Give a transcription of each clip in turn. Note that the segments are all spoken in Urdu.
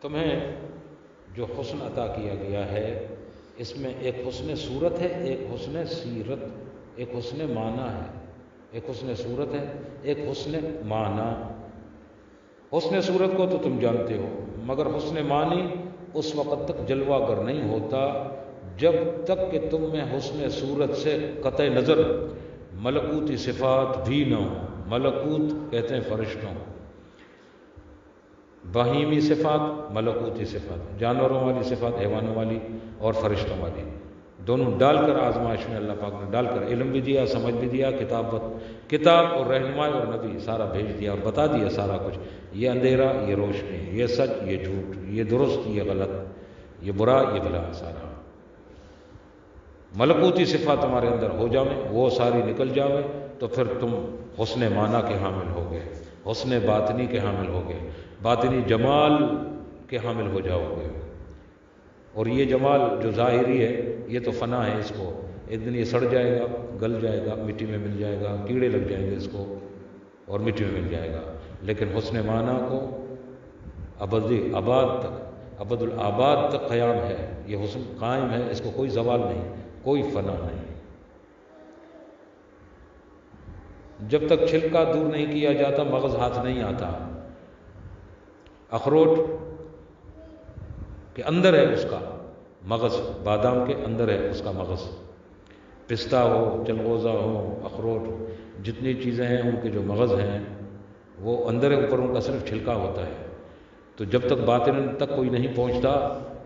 تمہیں جو حسن عطا کیا گیا ہے اس میں ایک حسن صورت ہے، ایک حسن سیرت، ایک حسن معنی ہے، ایک حسن صورت ہے، ایک حسن معنی۔ حسن صورت کو تو تم جانتے ہو، مگر حسن معنی اس وقت تک جلوہ گر نہیں ہوتا جب تک کہ تم میں حسن صورت سے قطع نظر ملکوتی صفات بھی نہ ہو۔ ملکوت کہتے ہیں فرشتوں، بہیمی صفات، ملکوتی صفات، جانوروں والی صفات، حیوانوں والی اور فرشتوں والی، دونوں ڈال کر آزمائش میں اللہ پاک نے ڈال کر علم بھی دیا، سمجھ بھی دیا، کتاب اور رہنمائی اور نبی سارا بھیج دیا اور بتا دیا سارا کچھ، یہ اندھیرا، یہ روشنی، یہ سچ، یہ جھوٹ، یہ درست، یہ غلط، یہ برا، یہ بھلا، سارا ملکوتی صفات تمہارے اندر ہو جاویں، وہ ساری نکل جاویں، تو پھر تم حسن معنی کے حامل ہو گئے، حسن باطنی کے حامل ہو گئے، باطنی جمال کے حامل ہو جاؤ گے۔ اور یہ جمال جو ظاہری ہے یہ تو فنا ہے، اس کو ایک دن یہ سڑ جائے گا، گل جائے گا، مٹی میں مل جائے گا، کیڑے لگ جائیں گے اس کو اور مٹی میں مل جائے گا، لیکن حسن معنی کو ابدی آباد تک، ابد الآباد تک قیام ہے، یہ حسن قائم ہے، اس کو کوئی زوال نہیں، کوئی فنا نہیں۔ جب تک چھلکا دور نہیں کیا جاتا مغز ہاتھ نہیں آتا۔ اخروٹ کے اندر ہے اس کا مغز، بادام کے اندر ہے اس کا مغز، پستہ ہو، چلغوزہ ہو، اخروٹ، جتنی چیزیں ہیں ان کے جو مغز ہیں وہ اندر ہے، اوپر ان کا صرف چھلکا ہوتا ہے۔ تو جب تک باطن تک کوئی نہیں پہنچتا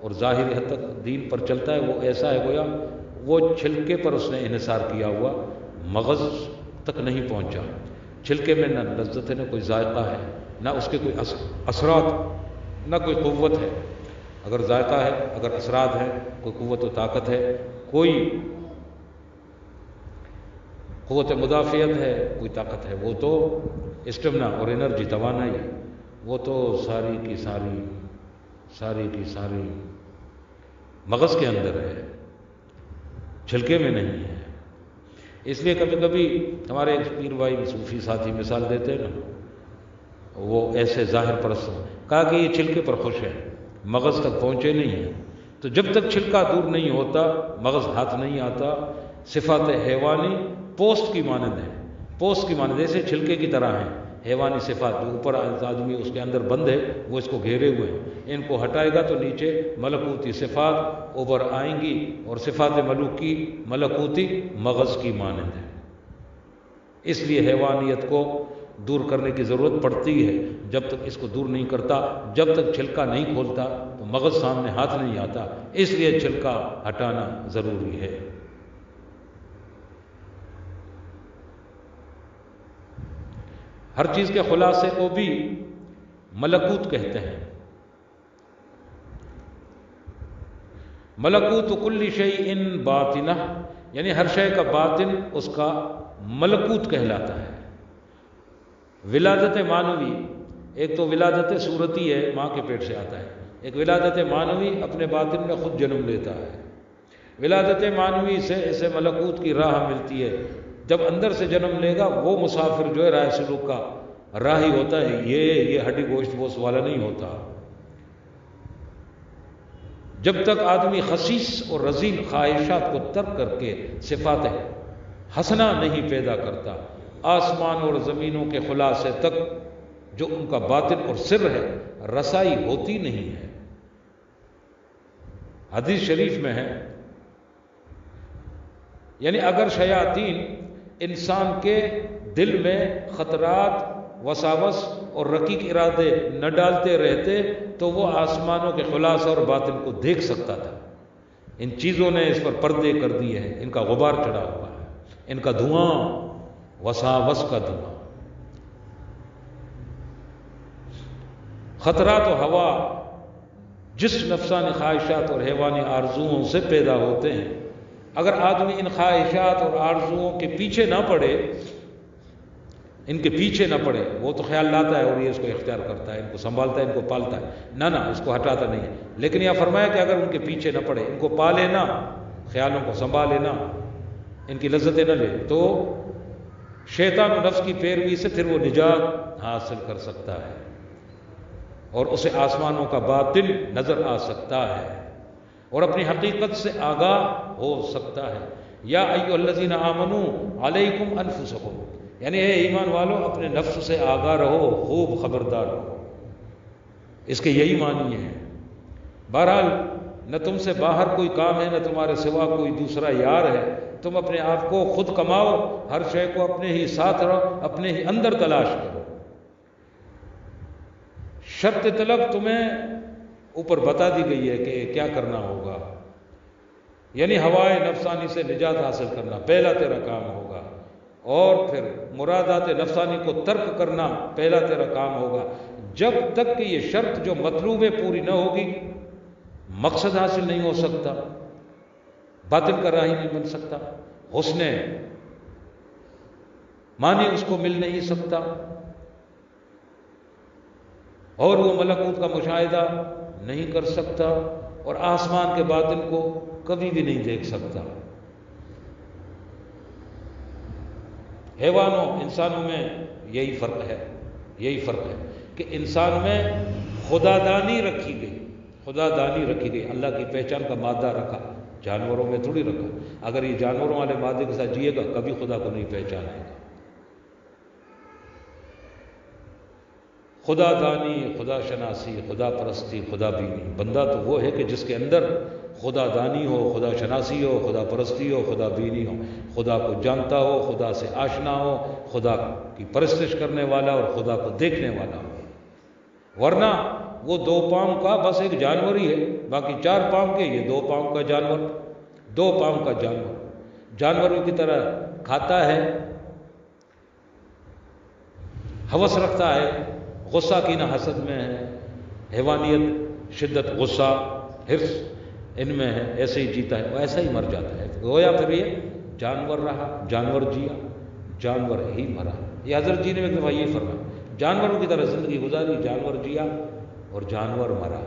اور ظاہری حد تک دین پر چلتا ہے، وہ ایسا ہے گویا وہ چھلکے پر اس نے انحصار کیا ہوا، مغز تک نہیں پہنچا۔ چھلکے میں نہ لذت ہے، نہ کوئی ذائقہ ہے، نہ اس کے کوئی اثرات، نہ کوئی قوت ہے۔ اگر ذائقہ ہے، اگر اثرات ہیں، کوئی قوت و طاقت ہے، کوئی قوت مدافعت ہے، کوئی طاقت ہے، وہ تو اسٹمنا اور انرجی، توانائی، وہ تو ساری کی ساری مغز کے اندر ہے، چھلکے میں نہیں ہے۔ اس لیے کبھی کبھی ہمارے ایک پیر بھائی صوفی ساتھی مثال دیتے ہیں نا، وہ ایسے ظاہر پرست کہا کہ یہ چھلکے پر خوش ہے، مغز تک پہنچے نہیں ہیں۔ تو جب تک چھلکا دور نہیں ہوتا مغز ہاتھ نہیں آتا۔ صفات حیوانی پوسٹ کی مانند ہے، پوسٹ کی مانند جیسے چھلکے کی طرح ہیں حیوانی صفات، جو اوپر آدمی اس کے اندر بند ہے وہ اس کو گھیرے ہوئے ہیں، ان کو ہٹائے گا تو نیچے ملکوتی صفات اوپر آئیں گی، اور صفات ملکوتی مغز کی مانند ہے۔ اس لیے حیوانیت کو دور کرنے کی ضرورت پڑتی ہے، جب تک اس کو دور نہیں کرتا، جب تک چھلکا نہیں کھولتا تو مغز سامنے ہاتھ نہیں آتا، اس لیے چھلکا ہٹانا ضروری ہے۔ ہر چیز کے خلاصے کو بھی ملکوت کہتے ہیں۔ ملکوت کل شیء باطنہ، یعنی ہر شے کا باطن اس کا ملکوت کہلاتا ہے۔ ولادت معنوی، ایک تو ولادت صورتی ہے، ماں کے پیٹ سے آتا ہے، ایک ولادت معنوی اپنے باطن میں خود جنم لیتا ہے۔ ولادت معنوی سے اسے ملکوت کی راہ ملتی ہے، جب اندر سے جنم لے گا وہ مسافر جو ہے راہ سلوک کا راہی ہوتا ہے، یہ ہڈی گوشت بوس والا نہیں ہوتا۔ جب تک آدمی خسیس اور رذیل خواہشات کو ترک کر کے صفات حسنہ نہیں پیدا کرتا، آسمان اور زمینوں کے خلاصے تک جو ان کا باطن اور سر ہے رسائی ہوتی نہیں ہے۔ حدیث شریف میں ہے، یعنی اگر شیاطین انسان کے دل میں خطرات، وساوس اور رقیق ارادے نہ ڈالتے رہتے تو وہ آسمانوں کے خلاصہ اور باطن کو دیکھ سکتا تھا۔ ان چیزوں نے اس پر پردے کر دیے ہیں، ان کا غبار چڑھا ہوا ہے، ان کا دھواں، وساوس کا دھواں، خطرات و ہوا جس نفسانی خواہشات اور حیوانی آرزوؤں سے پیدا ہوتے ہیں۔ اگر آدمی ان خواہشات اور آرزوؤں کے پیچھے نہ پڑے، ان کے پیچھے نہ پڑے، وہ تو خیال لاتا ہے اور یہ اس کو اختیار کرتا ہے، ان کو سنبھالتا ہے، ان کو پالتا ہے، نہ اس کو ہٹاتا نہیں ہے۔ لیکن یہ فرمایا کہ اگر ان کے پیچھے نہ پڑے، ان کو پالے نہ، خیالوں کو سنبھالے نہ، ان کی لذتیں نہ لے، تو شیطان و نفس کی پیروی سے پھر وہ نجات حاصل کر سکتا ہے۔ اور اسے آسمانوں کا باطن نظر آ سکتا ہے اور اپنی حقیقت سے آگاہ ہو سکتا ہے۔ یا ایھا الذین آمنوا علیکم انفسکم، یعنی اے ایمان والو اپنے نفس سے آگاہ رہو، خوب خبردار رہو، اس کے یہی معنی ہے۔ بہرحال نہ تم سے باہر کوئی کام ہے، نہ تمہارے سوا کوئی دوسرا یار ہے، تم اپنے آپ کو خود کماؤ، ہر شے کو اپنے ہی ساتھ رہو، اپنے ہی اندر تلاش کرو۔ شرط طلب تمہیں اوپر بتا دی گئی ہے کہ کیا کرنا ہوگا، یعنی ہوائے نفسانی سے نجات حاصل کرنا پہلا تیرا کام ہوگا، اور پھر مرادات نفسانی کو ترک کرنا پہلا تیرا کام ہوگا۔ جب تک کہ یہ شرط جو مطلوب ہے پوری نہ ہوگی، مقصد حاصل نہیں ہو سکتا، باطن کا راہی نہیں بن سکتا، حسن معنی اس کو مل نہیں سکتا، اور وہ ملکوت کا مشاہدہ نہیں کر سکتا، اور آسمان کے باطن کو کبھی بھی نہیں دیکھ سکتا۔ حیوانوں انسانوں میں یہی فرق ہے کہ انسان میں خدا دانی رکھی گئی، اللہ کی پہچان کا مادہ رکھا، جانوروں میں تھوڑی رکھا۔ اگر یہ جانوروں والے مادے کے ساتھ جیے گا کبھی خدا کو نہیں پہچانے گا۔ خدا دانی، خدا شناسی، خدا پرستی، خدا بینی، بندہ تو وہ ہے کہ جس کے اندر خدا دانی ہو، خدا شناسی ہو، خدا پرستی ہو، خدا بینی ہو، خدا کو جانتا ہو، خدا سے آشنا ہو، خدا کی پرستش کرنے والا اور خدا کو دیکھنے والا ہو۔ ورنہ وہ 2 پاؤں کا بس ایک جانور ہی ہے، باقی 4 پاؤں کے، یہ 2 پاؤں کا جانور، 2 پاؤں کا جانور، جانوروں کی طرح کھاتا ہے، ہوس رکھتا ہے، غصہ کینہ حسد میں ہے، حیوانیت، شدت، غصہ، حرص ان میں ہے، ایسے ہی جیتا ہے، وہ ایسا ہی مر جاتا ہے۔ گویا پھر یہ جانور رہا، جانور جیا، جانور ہی مرا۔ یہ حضرت جی نے ایک دفعہ یہ فرمایا، جانوروں کی طرح زندگی گزاری، جانور جیا اور جانور مرا،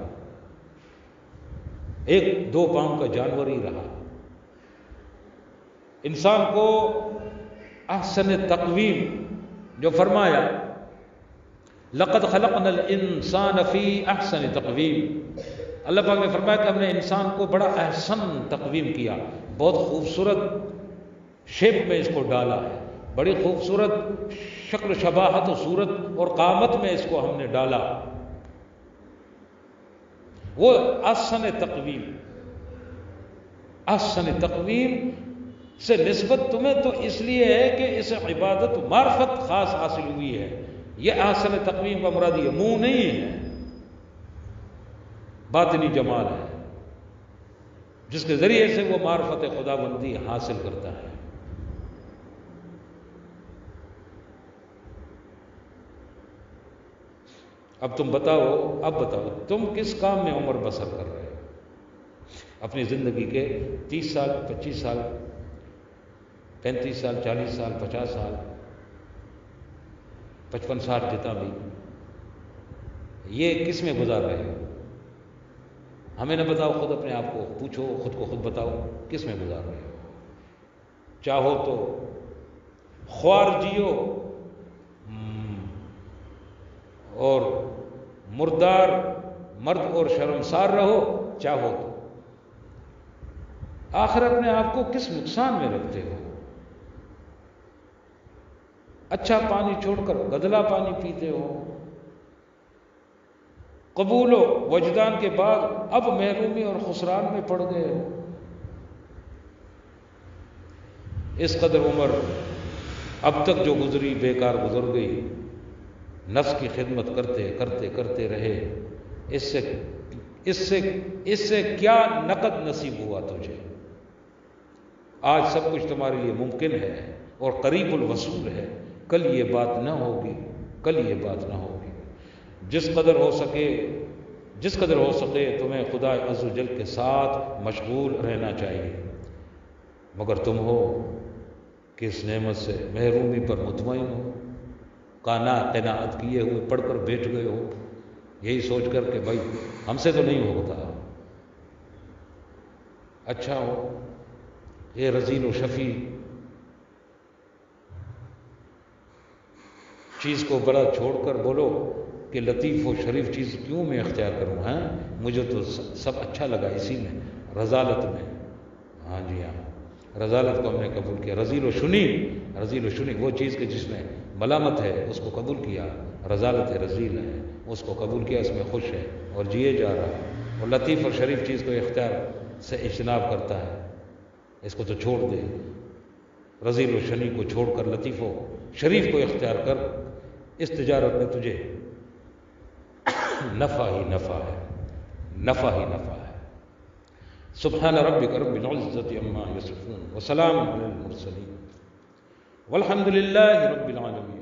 ایک 2 پاؤں کا جانور ہی رہا۔ انسان کو احسن تقویم جو فرمایا، لقد خلقنا الانسان فی احسن تقویم، اللہ پاک نے فرمایا کہ ہم نے انسان کو بڑا احسن تقویم کیا، بہت خوبصورت شیپ میں اس کو ڈالا ہے، بڑی خوبصورت شکل، شباہت و صورت اور قامت میں اس کو ہم نے ڈالا۔ وہ احسن تقویم سے نسبت تمہیں تو اس لیے ہے کہ اس عبادت معرفت خاص حاصل ہوئی ہے۔ یہ احسن تقویم کا مراد یہ منہ نہیں ہے، باطنی جمال ہے، جس کے ذریعے سے وہ معرفت خدا بندی حاصل کرتا ہے۔ اب بتاؤ تم کس کام میں عمر بسر کر رہے ہو؟ اپنی زندگی کے 30 سال، 25 سال، 35 سال، 40 سال، 50 سال، 55 سال، جتنا بھی، یہ کس میں گزار رہے ہو؟ ہمیں نہ بتاؤ، خود اپنے آپ کو پوچھو، خود کو خود بتاؤ کس میں گزار رہے ہو۔ چاہو تو خوار جیو اور مردار مرد اور شرمسار رہو، چاہو تو آخر اپنے آپ کو کس نقصان میں رکھتے ہو؟ اچھا پانی چھوڑ کر گدلا پانی پیتے ہو، قبول و وجدان کے بعد اب محرومی اور خسران میں پڑ گئے ہو۔ اس قدر عمر اب تک جو گزری بیکار گزر گئی، نفس کی خدمت کرتے رہے، اس سے کیا نقد نصیب ہوا تجھے؟ آج سب کچھ تمہارے لیے ممکن ہے اور قریب الوصول ہے، کل یہ بات نہ ہوگی۔ جس قدر ہو سکے تمہیں خدا عز و جل کے ساتھ مشغول رہنا چاہیے، مگر تم ہو کہ اس نعمت سے محرومی پر مطمئن ہو، قناعت کیے ہوئے پڑھ کر بیٹھ گئے ہو، یہی سوچ کر کہ بھائی ہم سے تو نہیں ہوتا۔ اچھا ہو، یہ رزیل و شفیع چیز کو بڑا چھوڑ کر بولو کہ لطیف و شریف چیز کیوں میں اختیار کروں؟ ہاں مجھے تو سب اچھا لگا اسی میں، رضالت میں۔ ہاں جی ہاں، رضالت کو ہم نے قبول کیا۔ رذیل و شنی، رذیل و شنی وہ چیز کہ جس میں ملامت ہے اس کو قبول کیا، رضالت ہے، رذیل ہے، اس کو قبول کیا، اس میں خوش ہے اور جیے جا رہا ہے۔ اور لطیف اور شریف چیز کو اختیار سے اجتناب کرتا ہے، اس کو تو چھوڑ دے، رذیل و شنی کو چھوڑ کر لطیف و شریف کو اختیار کر، اس تجارت میں تجھے نفع ہی نفع ہے، نفع ہی نفع ہے۔ سبحان ربک رب العزت عما یصفون وسلام علی المرسلین والحمد للہ رب العالمین۔